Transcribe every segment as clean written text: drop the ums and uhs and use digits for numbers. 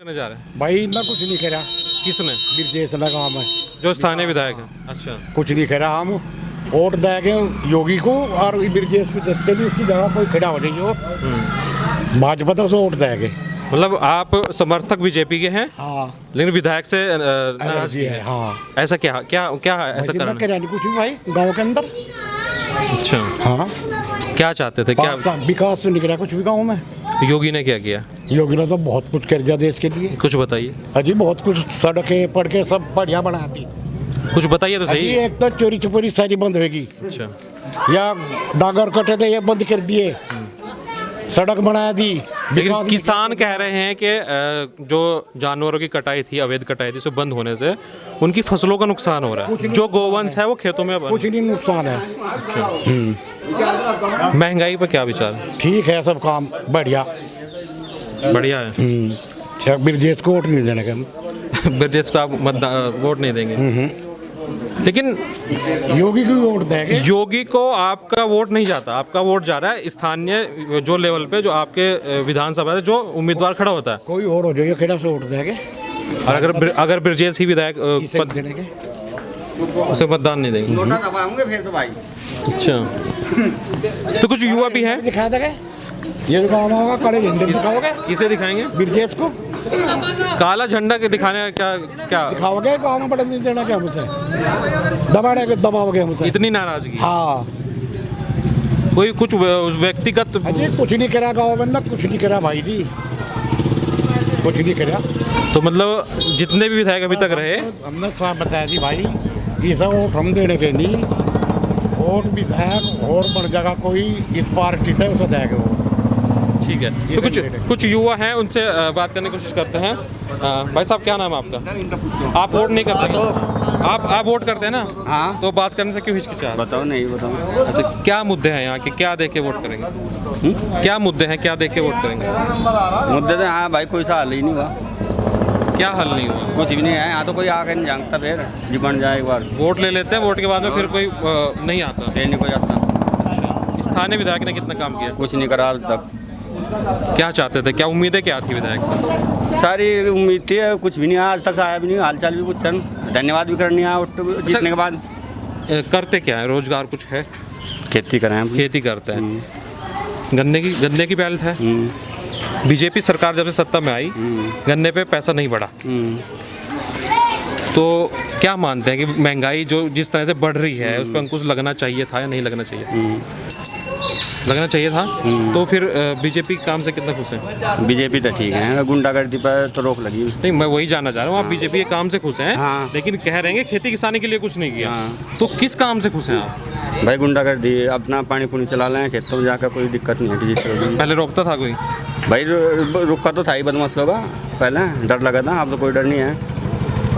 करने जा रहे हैं भाई इतना कुछ नहीं करा। किसने? ब्रजेश ना काम है, जो स्थानीय विधायक है। अच्छा, कुछ नहीं करा। हम वोट देंगे योगी को और ब्रजेश को देखते भी उसकी जगह कोई खड़ा हो नहीं हो। भाजपा तो उसे वोट देंगे। मतलब आप समर्थक बीजेपी के हैं, हाँ लेकिन विधायक से नाराजगी है। है। हाँ ऐसा क्या क्या क्या है ऐसा भाई कारण? करा नहीं कुछ भी भाई गाँव के अंदर। अच्छा, हाँ क्या चाहते थे? क्या विकास तो नहीं करा कुछ भी गाँव में। योगी ने क्या किया? योगी ने तो बहुत कुछ कर दिया देश के लिए। कुछ बताइए, अजी बहुत कुछ, सड़कें पड़के सब बढ़िया बना दी। कुछ बताइए तो अजी सही। एक तो चोरी छुपोरी सारी बंद होगी। अच्छा, या डागर कटे थे ये बंद कर दिए, सड़क बना दी। लेकिन विकास किसान कह रहे हैं कि जो जानवरों की कटाई थी, अवैध कटाई थी, उसे बंद होने से उनकी फसलों का नुकसान हो रहा है। जो गोवंश है वो खेतों में कुछ नहीं नुकसान है। महंगाई पर क्या विचार? ठीक है सब काम बढ़िया। बढ़िया है। ब्रजेश को वोट नहीं देने का। ब्रजेश को आप वोट नहीं देंगे, लेकिन योगी को वोट देंगे। योगी को आपका वोट नहीं जाता, आपका वोट जा रहा है स्थानीय जो लेवल पे, जो आपके विधानसभा से जो उम्मीदवार खड़ा होता है। कोई और हो जाए खेड़ा से वोट देंगे। और अगर ब्रजेश ही विधायक किसे पद, देने के? उसे मतदान नहीं देंगे। नोटा दबाऊंगे फिर तो भाई। अच्छा, तो कुछ युवा भी हैं। दिखा देंगे ये जो काम होगा, कड़े झंडे दिखाओगे किसे दिखाएंगे? ब्रजेश को काला झंडा के दिखाने का क्या क्या दिखाओगे। गाँव में बड़े नहीं देना क्या मुझे, दबाओगे मुझे। इतनी नाराजगी? हाँ कोई कुछ व्यक्तिगत अजी कुछ नहीं करा गाँव में ना, कुछ नहीं करा भाई जी, कुछ नहीं करा। तो मतलब जितने भी विधायक अभी तक रहे, हमने साफ बताया जी भाई, ये सब वोट हम देने के नहीं। वोट विधायक और बड़ जगह कोई इस पार्टी थे उसे देगा वो। ठीक है। तो कुछ युवा हैं, उनसे बात करने की कोशिश करते हैं। भाई साहब, क्या नाम है आपका? आप वोट नहीं करते? आप वोट करते हैं ना? हाँ। तो बात करने से क्यों हिचकिचाहट? बताओ नहीं बताओ। अच्छा, क्या मुद्दे हैं यहाँ के? क्या देख के वोट करेंगे? क्या मुद्दे हैं, क्या देख के वोट करेंगे? मुद्दे तो हाँ भाई, कोई सा हल ही नहीं हुआ। क्या हल नहीं हुआ? कुछ भी नहीं है यहाँ तो, कोई आके नहीं जानता। फिर जी बन जाए एक बार, वोट ले लेते हैं, वोट के बाद में फिर कोई नहीं आता। फिर नहीं कोई आता। स्थानीय विधायक ने कितना काम किया? कुछ नहीं करा अब तक। क्या चाहते थे, क्या उम्मीदें क्या थी विधायक से? सारी उम्मीद थी, कुछ भी नहीं आज तक आया भी नहीं, हाल चाल भी कुछ है। धन्यवाद भी करनी है जीतने के बाद। करते क्या है? रोजगार कुछ है? खेती करें हम। खेती करते हैं। गन्ने की बेल्ट है। बीजेपी सरकार जब से सत्ता में आई, गन्ने पे पैसा नहीं बढ़ा। तो क्या मानते हैं कि महंगाई जो जिस तरह से बढ़ रही है, उस पर अंकुश लगना चाहिए था या नहीं लगना चाहिए? लगना चाहिए था। तो फिर बीजेपी के काम से कितना खुश हैं? बीजेपी तो ठीक है, गुंडागर्दी पर तो रोक लगी। नहीं, मैं वही जानना चाह रहा हूँ। आप बीजेपी के काम से खुश हैं, हाँ। लेकिन कह रहे हैं कि खेती किसानी के लिए कुछ नहीं किया। हाँ। तो किस काम से खुश हैं आप? भाई गुंडागर्दी, अपना पानी पुनी चला लें खेतों में जाकर, कोई दिक्कत नहीं है किसी चीज़ की। पहले रोकता था कोई? भाई रुका तो था ही बदमाशों का, पहले डर लगा था, अब तो कोई डर नहीं है।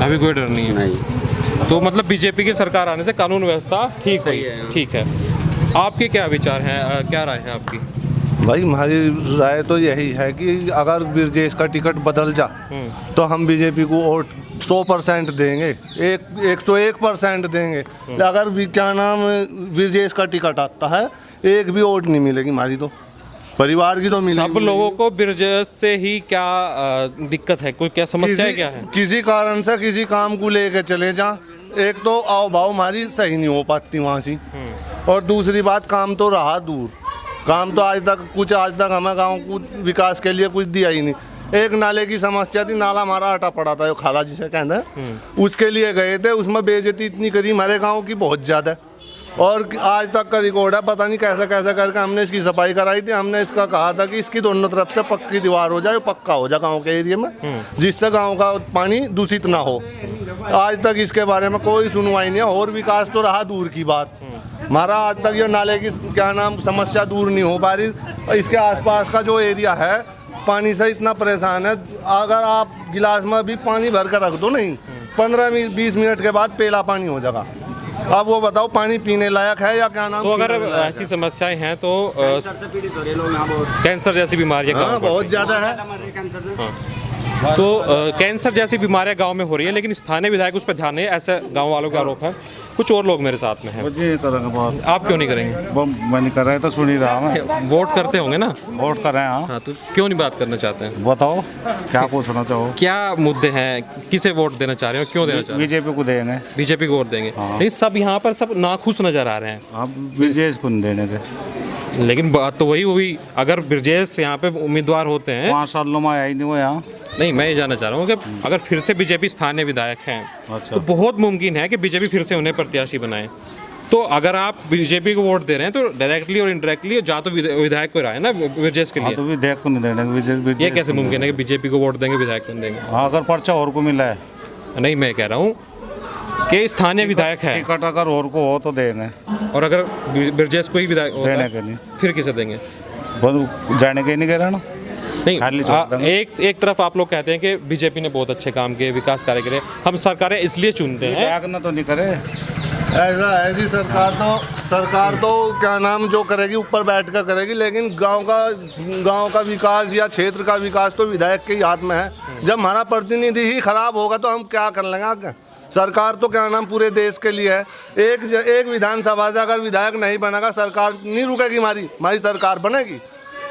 अभी कोई डर नहीं है। नहीं। तो मतलब बीजेपी की सरकार आने से कानून व्यवस्था ठीक सही हुई। है। ठीक है। आपके क्या विचार हैं, क्या राय है आपकी? भाई हमारी राय तो यही है कि अगर ब्रजेश का टिकट बदल जा तो हम बीजेपी को वोट 100% देंगे, 101% देंगे। अगर क्या नाम ब्रजेश का टिकट आता है, एक भी वोट नहीं मिलेगी हमारी, तो परिवार की तो मिलेगी। सब लोगों को ब्रजेश से ही क्या दिक्कत है? कोई क्या समस्या है, क्या है? किसी कारण से किसी काम को लेके चले जा, एक तो आओ भाव हमारी सही नहीं हो पाती वहाँ से, और दूसरी बात काम तो रहा दूर। काम तो आज तक हमें गांव को विकास के लिए कुछ दिया ही नहीं। एक नाले की समस्या थी, नाला हमारा अटा पड़ा था, जो खाला जिसे कहते हैं, उसके लिए गए थे, उसमें बेइज्जती इतनी करी हमारे गांव की बहुत ज़्यादा। और आज तक का रिकॉर्ड है, पता नहीं कैसा कैसा करके हमने इसकी सफाई कराई थी। हमने इसका कहा था कि इसकी दोनों तरफ से पक्की दीवार हो जाए, पक्का हो जाए गाँव के एरिया में, जिससे गाँव का पानी दूषित ना हो। आज तक इसके बारे में कोई सुनवाई नहीं है, और विकास तो रहा दूर की बात। हमारा आज तक ये नाले की क्या नाम समस्या दूर नहीं हो पा रही। इसके आसपास का जो एरिया है पानी से इतना परेशान है, अगर आप गिलास में भी पानी भर कर रख दो, नहीं 15-20 मिनट के बाद पेला पानी हो जाएगा। अब वो बताओ पानी पीने लायक है या क्या नाम? तो अगर ऐसी समस्याएं हैं तो कैंसर जैसी बीमारियां हाँ, बहुत ज़्यादा है। तो कैंसर जैसी बीमारियां गांव में हो रही है, लेकिन स्थानीय विधायक उस पर ध्यान नहीं है, ऐसा गांव वालों का आरोप है। कुछ और लोग मेरे साथ में हैं। मुझे करेंगे बहुत, आप क्यों नहीं करेंगे? वो मैं नहीं कर रहा है तो सुन ही रहा मैं। वोट करते होंगे ना? वोट कर रहे हैं। हाँ, हाँ, तो क्यों नहीं बात करना चाहते हैं? बताओ क्या पूछना चाहो। क्या मुद्दे हैं, किसे वोट देना चाह रहे हो, क्यों देना चाह रहे हो? बीजेपी को देंगे। बीजेपी को वोट देंगे। लेकिन सब यहाँ पर सब नाखुश नजर आ रहे हैं। आप ब्रिजेश को नहीं देने के। लेकिन बात तो वही हुई, अगर ब्रजेश यहाँ पे उम्मीदवार होते हैं। 5 सालों में आया ही नहीं वो यहाँ। नहीं, मैं ये जानना चाह रहा हूँ कि अगर फिर से बीजेपी स्थानीय विधायक हैं अच्छा। तो बहुत मुमकिन है कि बीजेपी फिर से उन्हें प्रत्याशी बनाए। तो अगर आप बीजेपी को वोट दे रहे हैं तो डायरेक्टली और इनडायरेक्टली जा तो विधायक को रहा है ना ब्रजेश के हाँ, लिए। तो विधायक को नहीं देने। ये कैसे मुमकिन है कि बीजेपी को वोट देंगे, विधायक को नहीं देंगे? हाँ, अगर पर्चा और को मिला है। नहीं, मैं कह रहा हूँ कि स्थानीय विधायक है टिकट अगर और को हो तो देंगे। और अगर ब्रजेश को ही विधायक होता देने है, के नहीं, फिर किसे देंगे? जाने के नहीं कह रहा ना। खाली छोड़ नहीं, देंगे। एक तरफ आप लोग कहते हैं कि बीजेपी ने बहुत अच्छे काम किए, विकास कार्य करे, हम सरकारें इसलिए चुनते हैं। विधायक ना तो नहीं करे। ऐसा है जी, सरकार तो क्या नाम जो करेगी ऊपर बैठ कर करेगी, लेकिन गांव का विकास या क्षेत्र का विकास तो विधायक के ही हाथ में है। जब हमारा प्रतिनिधि ही खराब होगा तो हम क्या कर लेंगे आगे? सरकार तो क्या नाम पूरे देश के लिए है। एक विधानसभा से अगर विधायक नहीं बनेगा, सरकार नहीं रुकेगी। हमारी सरकार बनेगी,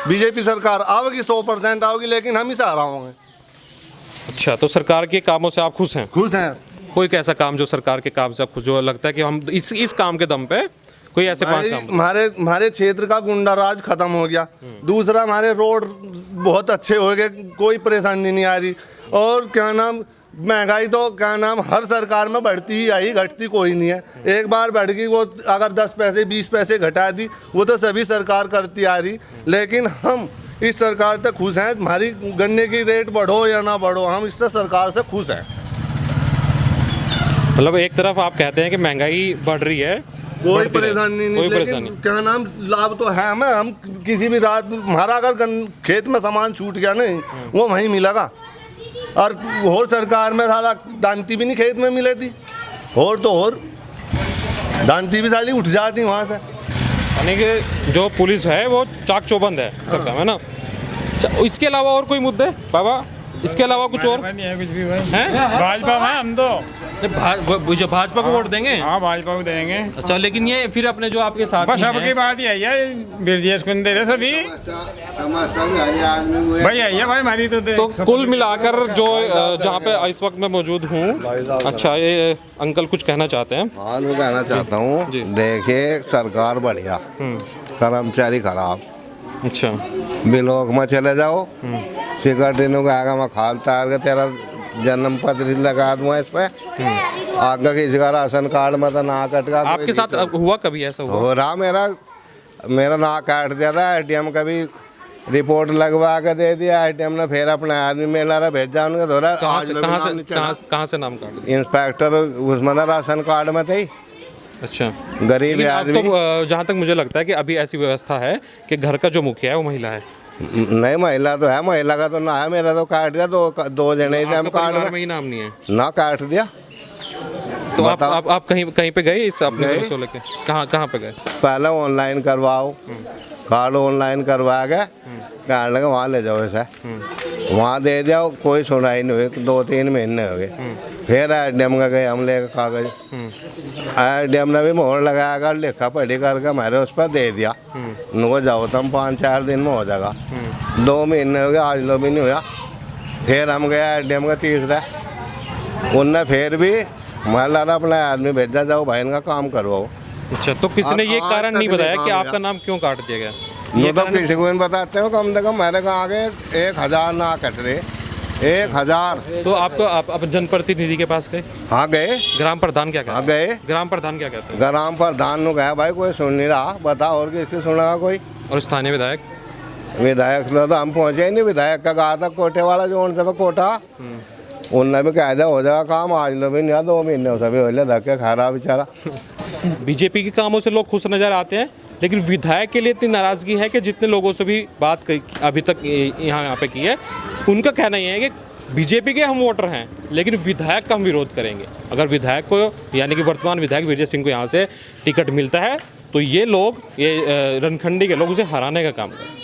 बीजेपी सरकार आवेगी, 100% आवेगी, लेकिन हम ही से हराओगे। अच्छा, तो सरकार के कामों से आप खुश हैं? खुश हैं। कोई कैसा काम जो सरकार के काम से आप खुश, जो लगता है कि हम इस काम के दम पे कोई ऐसे 5 काम? हमारे क्षेत्र का गुंडा राज खत्म हो गया। दूसरा, हमारे रोड बहुत अच्छे हो गए, कोई परेशानी नहीं आ रही। और क्या नाम, महंगाई तो क्या नाम हर सरकार में बढ़ती ही आई, घटती कोई नहीं है। एक बार बढ़ गई, वो अगर 10 पैसे 20 पैसे घटा दी, वो तो सभी सरकार करती आ रही। लेकिन हम इस सरकार से खुश हैं। हमारी गन्ने की रेट बढ़ो या ना बढ़ो, हम इस सरकार से खुश हैं। मतलब एक तरफ आप कहते हैं कि महंगाई बढ़ रही है, कोई परेशानी नहीं, लेकिन क्या नाम लाभ तो है हमें। हम किसी भी रात, हमारा अगर खेत में सामान छूट गया नहीं, वो वहीं मिलेगा। और सरकार में साला दांती भी नहीं खेत में मिले थी, और दांती भी साली उठ जाती वहाँ से। यानी कि जो पुलिस है वो चाक चौबंद है सरकार है ना। इसके अलावा और कोई मुद्दे बाबा, इसके अलावा कुछ और नहीं है कुछ भी भाई। हैं? भाजपा में हम तो भाजपा को वोट देंगे। हाँ, भाजपा को देंगे। अच्छा, लेकिन ये फिर अपने जो आपके साथ बस में सबकी हैं, बात यही है, ब्रजेश को दे रहे सभी भाई, यही है भाई हमारी तो कुल मिलाकर जो जहाँ पे इस वक्त मैं मौजूद हूँ। अच्छा, ये अंकल कुछ कहना चाहते हैं? हाँ, मैं कहना चाहता हूँ, देखिए सरकार बढ़िया, कर्मचारी खराब। अच्छा, ब्लॉक में चले जाओ, सिक्योरिटी को आगे में खाल तार के तेरा जन्म पत्र लगा दूंगा इस पे, आगे किसी का राशन कार्ड में तो ना कट का। आपके साथ अब हुआ कभी ऐसा हुआ? हो रहा, मेरा ना काट दिया था। ATM का भी रिपोर्ट लगवा के दे दिया ATM ने, फिर अपने आदमी मेला रहा भेजा उनके द्वारा। कहाँ से नाम काट दिया? इंस्पेक्टर उसमें राशन कार्ड में थे। अच्छा, गरीब आदमी। तो जहाँ तक मुझे लगता है कि अभी ऐसी व्यवस्था है कि घर का जो मुखिया है वो महिला है। नहीं, महिला तो है, महिला का तो ना है। मेरा तो काट दिया, दो जने थे हम कार्ड में ही नाम नहीं है ना, काट दिया। तो आप कहीं पे गए इस अपने को लेके? कहाँ पे गए? पहले ऑनलाइन करवाओ, कार्ड ऑनलाइन करवा के कार्ड लगा वहाँ ले जाओ ऐसा, वहाँ दे दिया, कोई सुनाई नहीं हुई। 2-3 महीने हो गए। फिर ATM का गए हम लेकर कागज, ATM ने भी मोहर लगाया कर, लिखा पढ़ी करके हमारे उस पर दे दिया। नो जाओ तुम 5-4 दिन में हो जाएगा। 2 महीने हो गए, आज लो भी नहीं हुआ। फिर हम गए ATM का तीसरा, उनने फिर भी महिला ने अपना आदमी भेजा, जाओ भाई इनका काम करवाओ। अच्छा, तो किसी ने ये कारण नहीं बताया कि आपका नाम क्यों काट दिया गया? ये तो किसी को नहीं बताते हो। कम से कम मेरे को आगे 1000 ना कट रहे, 1000। तो आपको आप जनप्रतिनिधि के पास गए? हाँ गए। ग्राम प्रधान क्या कहते हाँ गए। ग्राम प्रधान क्या कहते हैं? ग्राम प्रधान ने कहा भाई कोई सुन नहीं रहा, बता और किसकी सुनेगा कोई। और स्थानीय विधायक तो हम पहुँचे ही नहीं। विधायक का कहा था कोटे वाला जो उनसे कोटा, उनने भी कहा था हो जाएगा काम, आज लो भी नहीं, 2 महीने सभी हो धक्के खा रहा बेचारा। बीजेपी के कामों से लोग खुश नजर आते हैं, लेकिन विधायक के लिए इतनी नाराजगी है कि जितने लोगों से भी बात अभी तक यहाँ पे की है, उनका कहना ये है कि बीजेपी के हम वोटर हैं, लेकिन विधायक का हम विरोध करेंगे। अगर विधायक को, यानी कि वर्तमान विधायक विजय सिंह को यहाँ से टिकट मिलता है तो ये लोग, ये रणखंडी के लोग उसे हराने का काम करें।